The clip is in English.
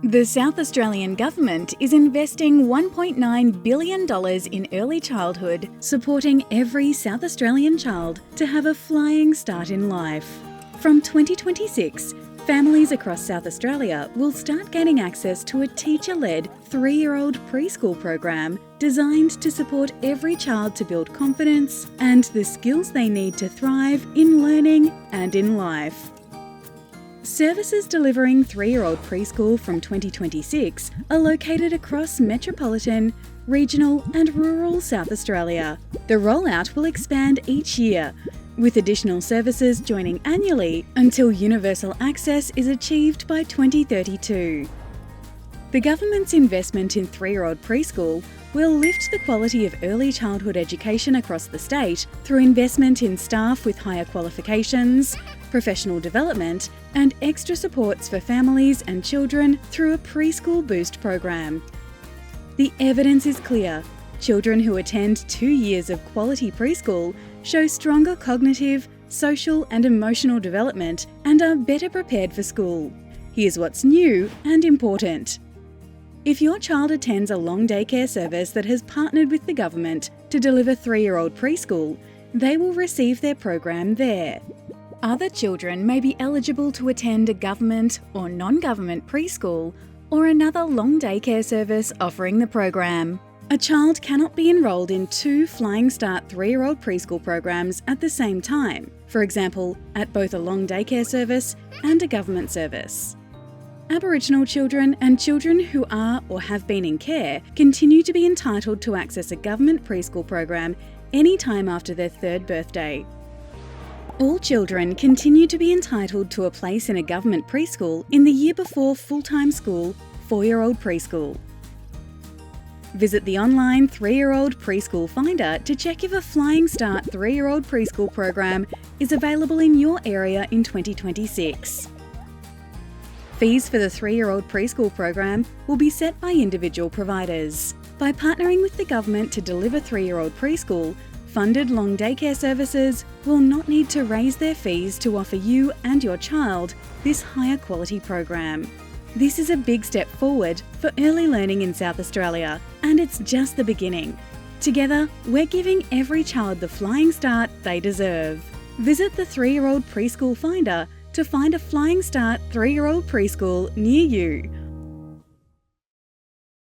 The South Australian Government is investing $1.9 billion in early childhood, supporting every South Australian child to have a flying start in life. From 2026, families across South Australia will start gaining access to a teacher-led 3-year-old preschool program designed to support every child to build confidence and the skills they need to thrive in learning and in life. Services delivering 3-year-old preschool from 2026 are located across metropolitan, regional and rural South Australia. The rollout will expand each year, with additional services joining annually until universal access is achieved by 2032. The government's investment in 3-year-old preschool will lift the quality of early childhood education across the state through investment in staff with higher qualifications, professional development and extra supports for families and children through a preschool boost program. The evidence is clear. Children who attend 2 years of quality preschool show stronger cognitive, social and emotional development and are better prepared for school. Here's what's new and important. If your child attends a long daycare service that has partnered with the government to deliver 3-year-old preschool, they will receive their program there. Other children may be eligible to attend a government or non-government preschool or another long daycare service offering the program. A child cannot be enrolled in 2 Flying Start 3-year-old preschool programs at the same time, for example, at both a long daycare service and a government service. Aboriginal children and children who are or have been in care continue to be entitled to access a government preschool program any time after their 3rd birthday. All children continue to be entitled to a place in a government preschool in the year before full-time school, 4-year-old preschool. Visit the online 3-year-old preschool finder to check if a Flying Start 3-year-old preschool program is available in your area in 2026. Fees for the 3-year-old preschool program will be set by individual providers. By partnering with the government to deliver 3-year-old preschool, funded long daycare services will not need to raise their fees to offer you and your child this higher quality program. This is a big step forward for early learning in South Australia, and it's just the beginning. Together, we're giving every child the flying start they deserve. Visit the 3-year-old preschool finder to find a Flying Start 3-year-old preschool near you,